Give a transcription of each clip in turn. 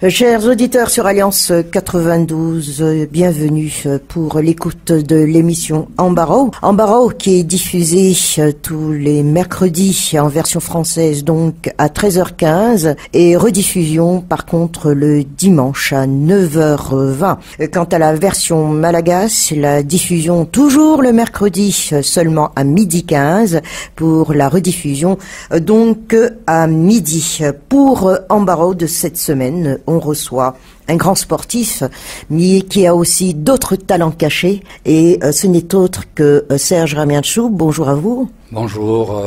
Chers auditeurs sur Alliance 92, bienvenue pour l'écoute de l'émission Embarraud. Embarraud qui est diffusée tous les mercredis en version française donc à 13h15 et rediffusion par contre le dimanche à 9h20. Quant à la version malagasy, la diffusion toujours le mercredi seulement à 12h15 pour la rediffusion donc à midi. Pour Embarraud de cette semaine, on reçoit un grand sportif, mais qui a aussi d'autres talents cachés. Et ce n'est autre que Serge Ramianchou. Bonjour à vous. Bonjour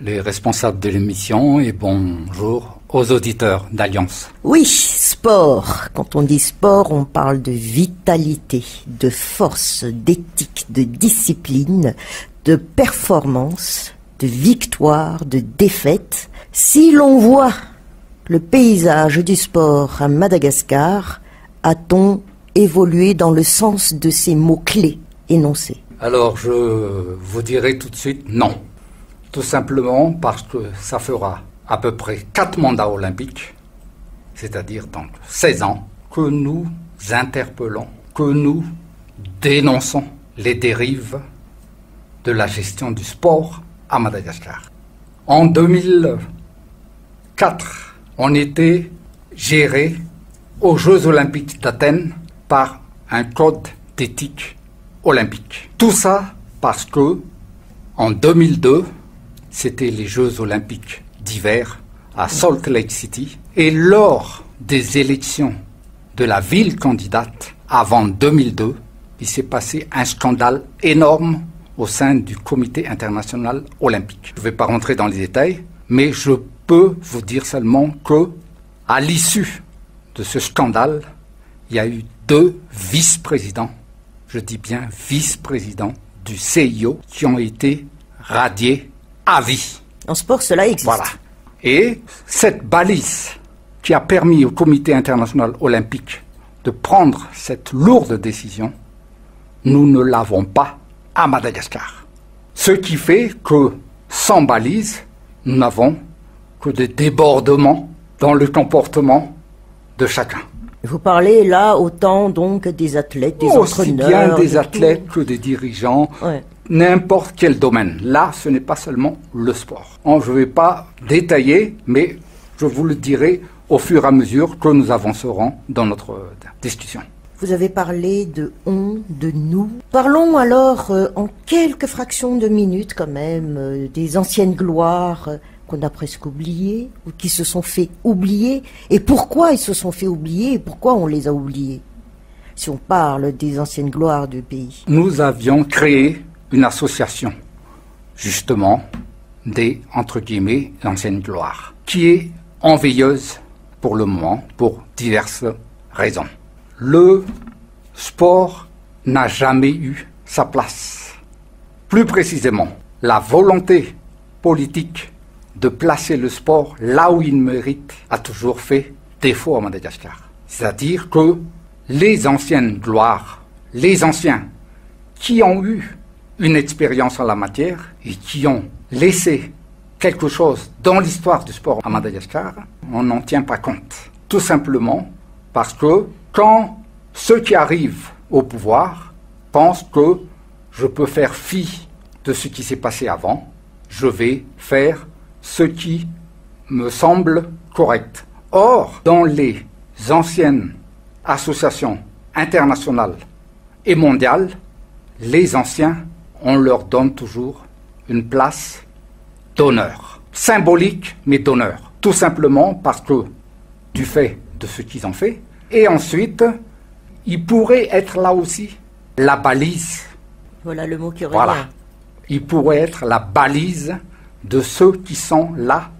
les responsables de l'émission et bonjour aux auditeurs d'Alliance. Oui, sport. Quand on dit sport, on parle de vitalité, de force, d'éthique, de discipline, de performance, de victoire, de défaite. Si l'on voit le paysage du sport à Madagascar, a-t-on évolué dans le sens de ces mots-clés énoncés? Alors je vous dirai tout de suite non. Tout simplement parce que ça fera à peu près 4 mandats olympiques, c'est-à-dire donc 16 ans, que nous interpellons, que nous dénonçons les dérives de la gestion du sport à Madagascar. En 2004, on était géré aux Jeux Olympiques d'Athènes par un code d'éthique olympique. Tout ça parce que, en 2002, c'était les Jeux Olympiques d'hiver à Salt Lake City. Et lors des élections de la ville candidate, avant 2002, il s'est passé un scandale énorme au sein du Comité international olympique. Je ne vais pas rentrer dans les détails, mais je peux vous dire seulement que, à l'issue de ce scandale, il y a eu 2 vice-présidents, je dis bien vice-présidents du CIO, qui ont été radiés à vie. En sport, cela existe. Voilà. Et cette balise qui a permis au Comité international olympique de prendre cette lourde décision, nous ne l'avons pas à Madagascar. Ce qui fait que, sans balise, nous n'avons que des débordements dans le comportement de chacun. Vous parlez là autant donc des athlètes, des entraîneurs... Aussi bien des athlètes que des dirigeants, n'importe quel domaine. Là, ce n'est pas seulement le sport. Je ne vais pas détailler, mais je vous le dirai au fur et à mesure que nous avancerons dans notre discussion. Vous avez parlé de on, de nous. Parlons alors en quelques fractions de minutes quand même des anciennes gloires qu'on a presque oubliées ou qui se sont fait oublier. Et pourquoi ils se sont fait oublier et pourquoi on les a oubliés? Si on parle des anciennes gloires du pays. Nous avions créé une association, justement, des, entre guillemets, anciennes gloires, qui est enveilleuse pour le moment, pour diverses raisons. Le sport n'a jamais eu sa place. Plus précisément, la volonté politique de placer le sport là où il mérite a toujours fait défaut à Madagascar. C'est-à-dire que les anciennes gloires, les anciens qui ont eu une expérience en la matière et qui ont laissé quelque chose dans l'histoire du sport à Madagascar, on n'en tient pas compte. Tout simplement parce que quand ceux qui arrivent au pouvoir pensent que je peux faire fi de ce qui s'est passé avant, je vais faire ce qui me semble correct. Or, dans les anciennes associations internationales et mondiales, les anciens, on leur donne toujours une place d'honneur. Symbolique, mais d'honneur. Tout simplement parce que, du fait de ce qu'ils ont fait, et ensuite, il pourrait être là aussi la balise. Voilà le mot qui revient. Voilà. Il pourrait être la balise de ceux qui sont là,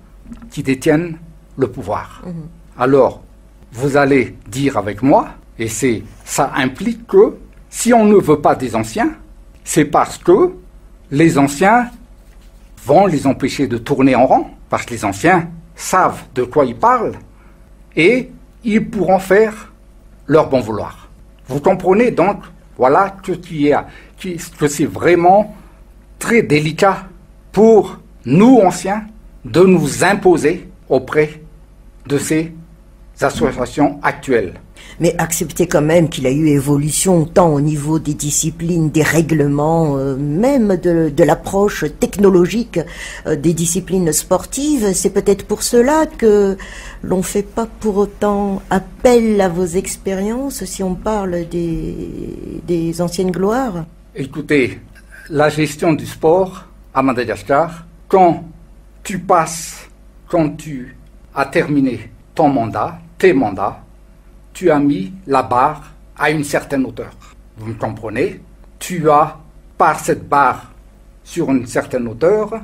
qui détiennent le pouvoir. Alors, vous allez dire avec moi, et ça implique que si on ne veut pas des anciens, c'est parce que les anciens vont les empêcher de tourner en rond, parce que les anciens savent de quoi ils parlent, et ils pourront faire leur bon vouloir. Vous comprenez donc, voilà que c'est vraiment très délicat pour nous anciens de nous imposer auprès de ces associations actuelles. Mais acceptez quand même qu'il a eu évolution tant au niveau des disciplines, des règlements, même de l'approche technologique des disciplines sportives. C'est peut-être pour cela que l'on ne fait pas pour autant appel à vos expériences si on parle des anciennes gloires. Écoutez, la gestion du sport à Madagascar, quand tu as terminé ton mandat, tes mandats, tu as mis la barre à une certaine hauteur. Vous me comprenez? Tu as, par cette barre sur une certaine hauteur,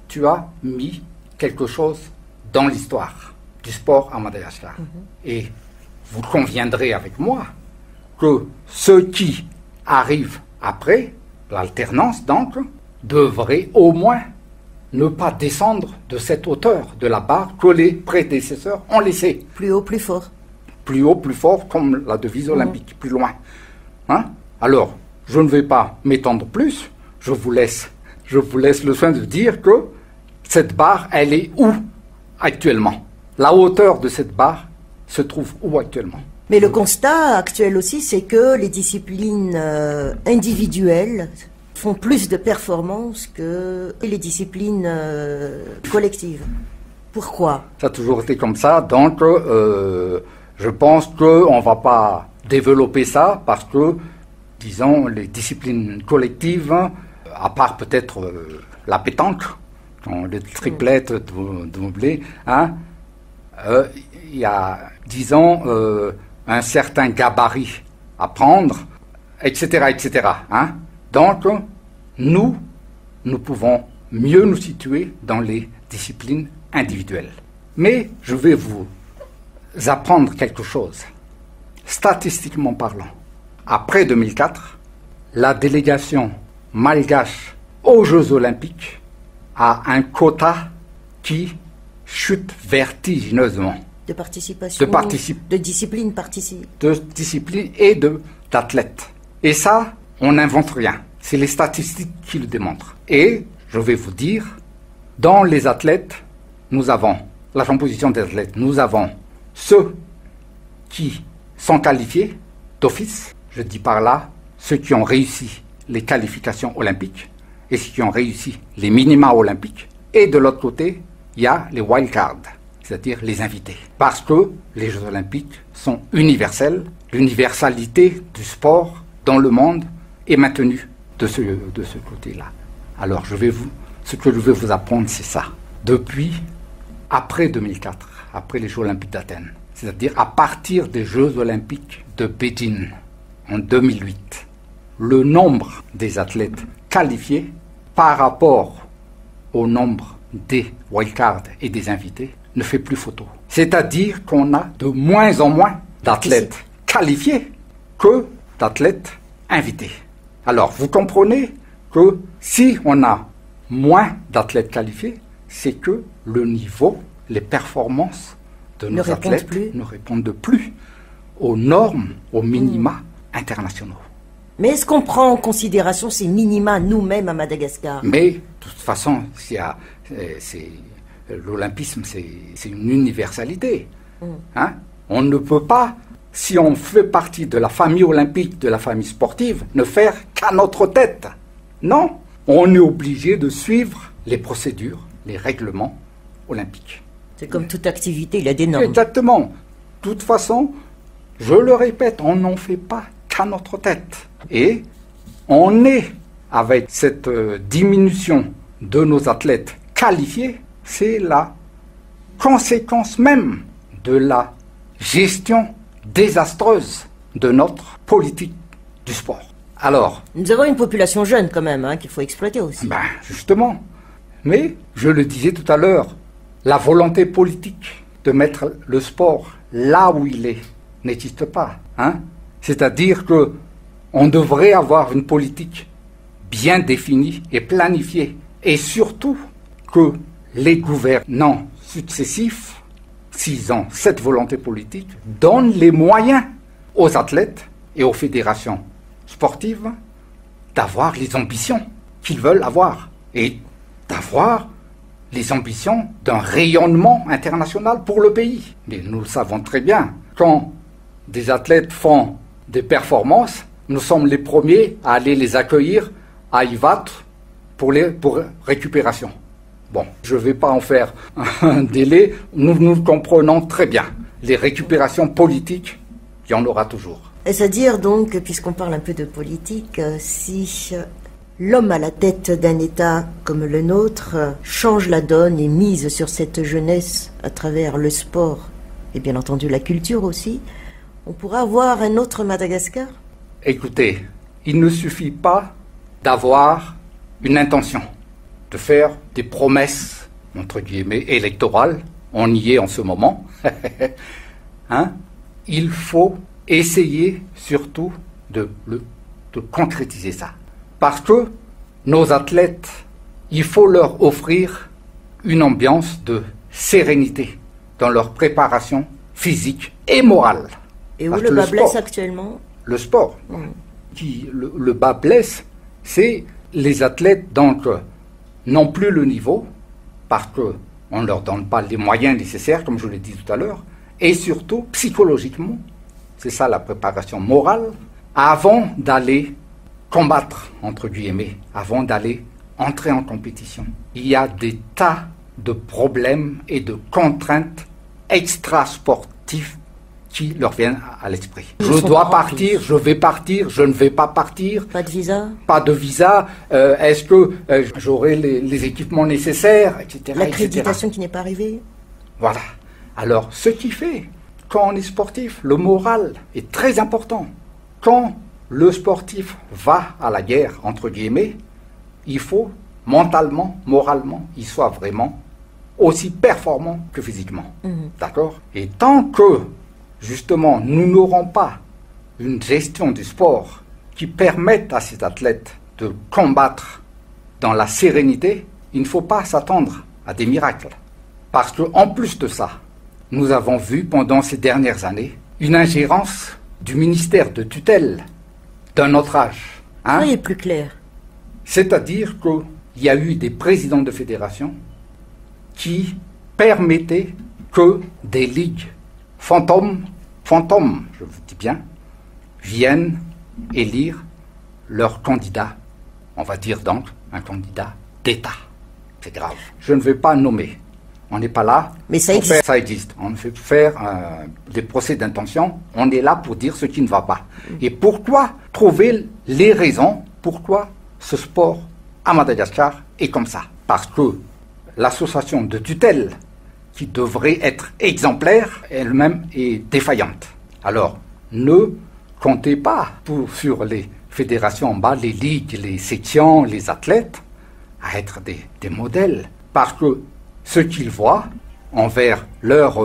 tu as mis quelque chose dans l'histoire du sport à Madagascar. Et vous conviendrez avec moi que ceux qui arrivent après, l'alternance donc, devraient au moins ne pas descendre de cette hauteur de la barre que les prédécesseurs ont laissée. Plus haut, plus fort. Plus haut, plus fort, comme la devise olympique, plus loin. Hein? Alors, je ne vais pas m'étendre plus, je vous laisse le soin de dire que cette barre, elle est où actuellement? La hauteur de cette barre se trouve où actuellement? Mais le constat actuel aussi, c'est que les disciplines individuelles font plus de performances que les disciplines collectives. Pourquoi? Ça a toujours été comme ça, donc je pense qu'on ne va pas développer ça parce que, disons, les disciplines collectives, à part peut-être la pétanque, les triplettes, doublés, hein, il y a, disons, un certain gabarit à prendre, etc., etc. Hein. Donc, nous pouvons mieux nous situer dans les disciplines individuelles. Mais je vais vous apprendre quelque chose. Statistiquement parlant, après 2004, la délégation malgache aux Jeux Olympiques a un quota qui chute vertigineusement. De participation, de discipline de discipline et d'athlètes. Et ça, on n'invente rien. C'est les statistiques qui le démontrent. Et je vais vous dire, dans les athlètes, nous avons la composition des athlètes. Nous avons ceux qui sont qualifiés d'office. Je dis par là ceux qui ont réussi les qualifications olympiques et ceux qui ont réussi les minima olympiques. Et de l'autre côté, il y a les wildcards, c'est-à-dire les invités. Parce que les Jeux olympiques sont universels. L'universalité du sport dans le monde est maintenue de ce côté-là. Alors, ce que je vais vous apprendre, c'est ça. Depuis, après 2004, après les Jeux olympiques d'Athènes, c'est-à-dire à partir des Jeux olympiques de Pékin en 2008, le nombre des athlètes qualifiés par rapport au nombre des wildcards et des invités ne fait plus photo. C'est-à-dire qu'on a de moins en moins d'athlètes qualifiés que d'athlètes invités. Alors, vous comprenez que si on a moins d'athlètes qualifiés, c'est que le niveau, les performances de nos athlètes ne répondent plus aux normes, aux minima internationaux. Mais est-ce qu'on prend en considération ces minima nous-mêmes à Madagascar? Mais, de toute façon, l'olympisme, c'est une universalité. Hein? On ne peut pas, si on fait partie de la famille olympique, de la famille sportive, ne faire qu'à notre tête. Non, on est obligé de suivre les procédures, les règlements olympiques. C'est comme toute activité, il y a des normes. Exactement. De toute façon, je le répète, on n'en fait pas qu'à notre tête. Et on est, avec cette diminution de nos athlètes qualifiés, c'est la conséquence même de la gestion désastreuse de notre politique du sport. Alors, nous avons une population jeune quand même, hein, qu'il faut exploiter aussi. Ben, justement. Mais, je le disais tout à l'heure, la volonté politique de mettre le sport là où il est n'existe pas. Hein? C'est-à-dire que on devrait avoir une politique bien définie et planifiée. Et surtout que les gouvernants successifs, s'ils ont cette volonté politique, donnent les moyens aux athlètes et aux fédérations sportives d'avoir les ambitions qu'ils veulent avoir et d'avoir les ambitions d'un rayonnement international pour le pays. Mais nous le savons très bien, quand des athlètes font des performances, nous sommes les premiers à aller les accueillir à IVAT pour récupération. Bon, je ne vais pas en faire un délai, nous le comprenons très bien. Les récupérations politiques, il y en aura toujours. C'est-à-dire donc, puisqu'on parle un peu de politique, si l'homme à la tête d'un État comme le nôtre change la donne et mise sur cette jeunesse à travers le sport et bien entendu la culture aussi, on pourra avoir un autre Madagascar? Écoutez, il ne suffit pas d'avoir une intention, de faire des promesses, entre guillemets, électorales. On y est en ce moment. Hein? Il faut essayer surtout de concrétiser ça. Parce que nos athlètes, il faut leur offrir une ambiance de sérénité dans leur préparation physique et morale. Et où le bas blesse actuellement? Le sport. Le bas blesse, c'est les athlètes donc n'ont plus le niveau parce qu'on ne leur donne pas les moyens nécessaires, comme je l'ai dit tout à l'heure, et surtout psychologiquement, c'est ça la préparation morale, avant d'aller combattre, entre guillemets, avant d'aller entrer en compétition. Il y a des tas de problèmes et de contraintes extrasportives qui leur viennent à l'esprit. Je dois partir, je vais partir, je ne vais pas partir. Pas de visa? Pas de visa. Est-ce que j'aurai les équipements nécessaires, etc. L'accréditation qui n'est pas arrivée? Voilà. Alors, ce qui fait, quand on est sportif, le moral est très important. Quand le sportif va à la guerre, entre guillemets, il faut mentalement, moralement, il soit vraiment aussi performant que physiquement. D'accord? Et tant que justement, nous n'aurons pas une gestion du sport qui permette à ces athlètes de combattre dans la sérénité, il ne faut pas s'attendre à des miracles. Parce qu'en plus de ça, nous avons vu pendant ces dernières années une ingérence du ministère de tutelle d'un autre âge. Soyez plus clair. C'est-à-dire qu'il y a eu des présidents de fédération qui permettaient que des ligues fantômes, je vous dis bien, viennent élire leur candidat, on va dire donc un candidat d'État. C'est grave. Je ne vais pas nommer. On n'est pas là. Mais ça existe. Ça existe. On fait faire des procès d'intention. On est là pour dire ce qui ne va pas. Et pourquoi trouver les raisons pourquoi ce sport à Madagascar est comme ça? Parce que l'association de tutelle qui devrait être exemplaire, elle-même est défaillante. Alors, ne comptez pas sur les fédérations en bas, les ligues, les sections, les athlètes, à être des modèles. Parce que ce qu'ils voient envers leurs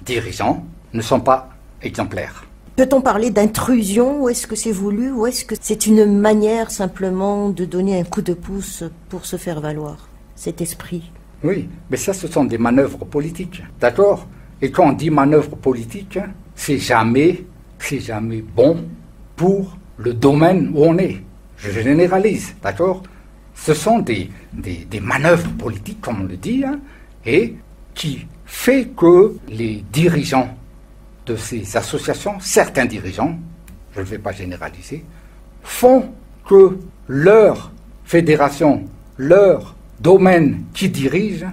dirigeants ne sont pas exemplaires. Peut-on parler d'intrusion, ou est-ce que c'est voulu, ou est-ce que c'est une manière simplement de donner un coup de pouce pour se faire valoir, cet esprit? Oui, mais ça, ce sont des manœuvres politiques, d'accord? Et quand on dit manœuvre politique, c'est jamais bon pour le domaine où on est. Je généralise, d'accord? Ce sont des manœuvres politiques, comme on le dit, hein, et qui fait que les dirigeants de ces associations, certains dirigeants, je ne vais pas généraliser, font que leur fédération, leur domaine qui dirige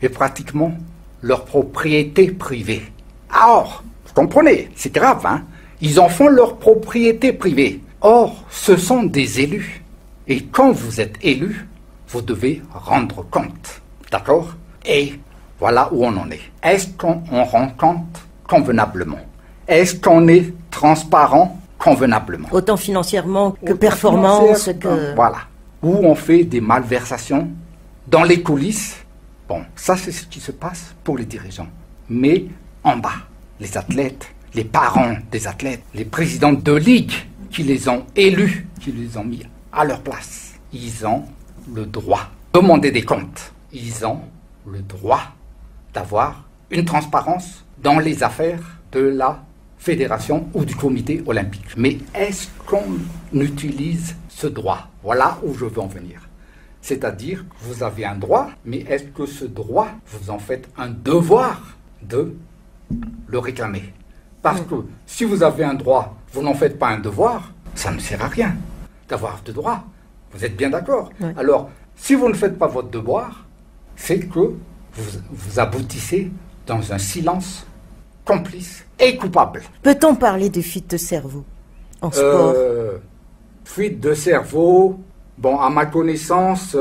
est pratiquement leur propriété privée. Or, vous comprenez, c'est grave, hein? Ils en font leur propriété privée. Or, ce sont des élus. Et quand vous êtes élu, vous devez rendre compte. D'accord? Et voilà où on en est. Est-ce qu'on rend compte convenablement? Est-ce qu'on est transparent convenablement? Autant financièrement que performance, que... Voilà. Où on fait des malversations dans les coulisses. Bon, ça c'est ce qui se passe pour les dirigeants. Mais en bas, les athlètes, les parents des athlètes, les présidents de ligue qui les ont élus, qui les ont mis à leur place, ils ont le droit de demander des comptes. Ils ont le droit d'avoir une transparence dans les affaires de la fédération ou du comité olympique. Mais est-ce qu'on utilise ce droit? Voilà où je veux en venir. C'est-à-dire que vous avez un droit, mais est-ce que ce droit, vous en faites un devoir de le réclamer? Parce que si vous avez un droit, vous n'en faites pas un devoir, ça ne sert à rien d'avoir de droit. Vous êtes bien d'accord? Oui. Alors, si vous ne faites pas votre devoir, c'est que vous aboutissez dans un silence complice et coupable. Peut-on parler de fuite de cerveau en sport? Fuite de cerveau, bon, à ma connaissance,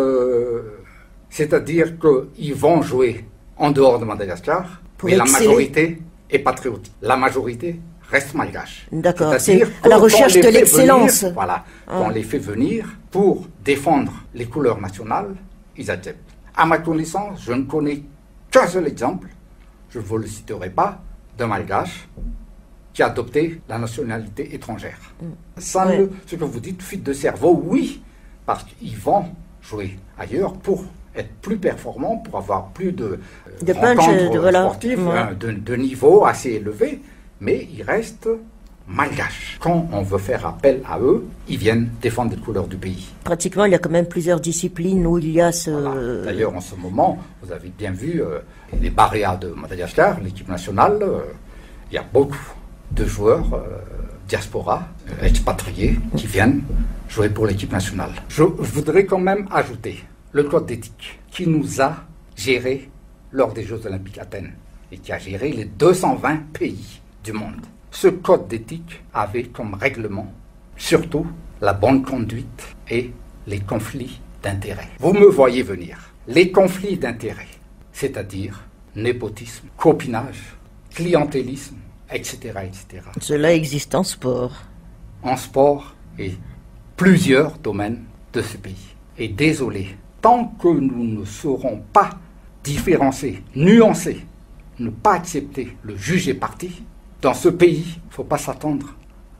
c'est-à-dire qu'ils vont jouer en dehors de Madagascar, Pour mais la exceller. majorité est patriotique. La majorité reste malgache. D'accord, C'est-à-dire c'est à la qu'on recherche les de fait l'excellence. venir, voilà, on les fait venir pour défendre les couleurs nationales, ils acceptent. À ma connaissance, je ne connais qu'un seul exemple, je ne vous le citerai pas, d'un malgache qui a adopté la nationalité étrangère. Ça, Ouais. ce que vous dites, fuite de cerveau, oui, parce qu'ils vont jouer ailleurs pour être plus performants, pour avoir plus de punch, rencontres voilà. sportives, Ouais. de niveau assez élevé, mais ils restent malgaches. Quand on veut faire appel à eux, ils viennent défendre les couleurs du pays. Pratiquement, il y a quand même plusieurs disciplines où il y a ce... Voilà. D'ailleurs, en ce moment, vous avez bien vu les Barréas de Madagascar, l'équipe nationale, il y a beaucoup de joueurs diaspora, expatriés, qui viennent jouer pour l'équipe nationale. Je voudrais quand même ajouter le code d'éthique qui nous a géré lors des Jeux Olympiques Athènes et qui a géré les 220 pays du monde. Ce code d'éthique avait comme règlement surtout la bonne conduite et les conflits d'intérêts. Vous me voyez venir. Les conflits d'intérêts, c'est-à-dire népotisme, copinage, clientélisme, etc., etc. Cela existe en sport. En sport et plusieurs domaines de ce pays. Et désolé, tant que nous ne saurons pas différencier, nuancer, ne pas accepter le juge et parti, dans ce pays, il ne faut pas s'attendre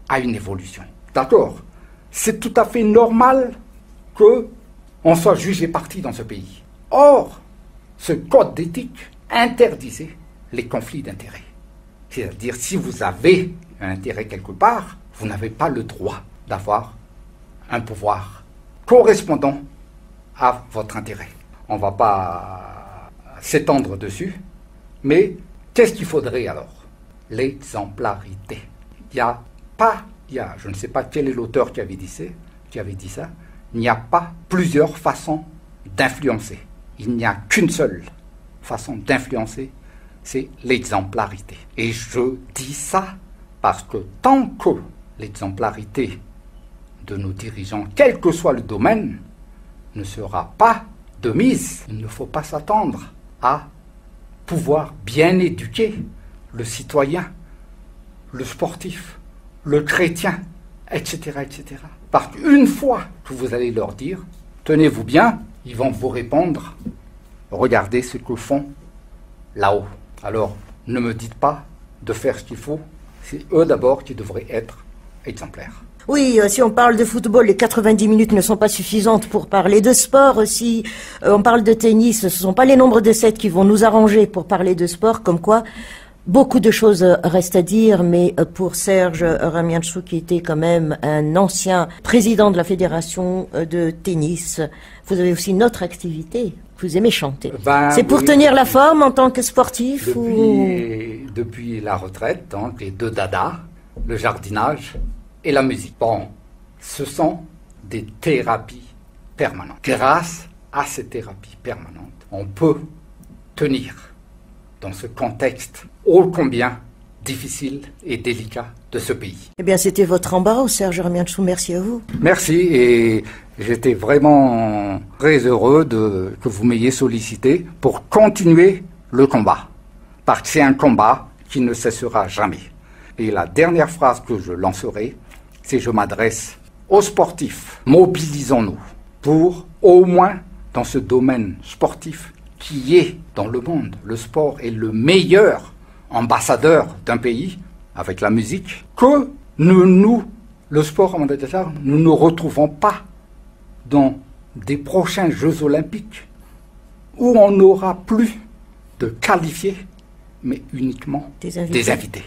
à une évolution. D'accord? C'est tout à fait normal qu'on soit juge et parti dans ce pays. Or, ce code d'éthique interdisait les conflits d'intérêts. C'est-à-dire, si vous avez un intérêt quelque part, vous n'avez pas le droit d'avoir un pouvoir correspondant à votre intérêt. On ne va pas s'étendre dessus, mais qu'est-ce qu'il faudrait alors? L'exemplarité. Je ne sais pas quel est l'auteur qui avait dit ça, il n'y a pas plusieurs façons d'influencer. Il n'y a qu'une seule façon d'influencer, c'est l'exemplarité. Et je dis ça parce que tant que l'exemplarité de nos dirigeants, quel que soit le domaine, ne sera pas de mise, il ne faut pas s'attendre à pouvoir bien éduquer le citoyen, le sportif, le chrétien, etc., etc. Parce qu'une fois que vous allez leur dire, tenez-vous bien, ils vont vous répondre, regardez ce que font là-haut. Alors, ne me dites pas de faire ce qu'il faut, c'est eux d'abord qui devraient être exemplaires. Oui, si on parle de football, les 90 minutes ne sont pas suffisantes pour parler de sport. Si on parle de tennis, ce ne sont pas les nombres de sets qui vont nous arranger pour parler de sport, comme quoi beaucoup de choses restent à dire, mais pour Serge Ramianchou, qui était quand même un ancien président de la fédération de tennis, vous avez aussi une autre activité. Vous aimez chanter. C'est pour tenir la forme en tant que sportif Depuis la retraite, donc, les deux dadas, le jardinage et la musique. Bon, ce sont des thérapies permanentes. Grâce à ces thérapies permanentes, on peut tenir dans ce contexte ô combien difficile et délicat de ce pays. Eh bien, c'était votre embarras, Serge Ramianchou. Merci à vous. Merci, et j'étais vraiment très heureux que vous m'ayez sollicité pour continuer le combat. Parce que c'est un combat qui ne cessera jamais. Et la dernière phrase que je lancerai, c'est je m'adresse aux sportifs. Mobilisons-nous pour, au moins dans ce domaine sportif qui est dans le monde, le sport est le meilleur ambassadeur d'un pays avec la musique, que le sport en Madagascar, nous ne retrouvons pas dans des prochains Jeux Olympiques où on n'aura plus de qualifiés, mais uniquement des invités.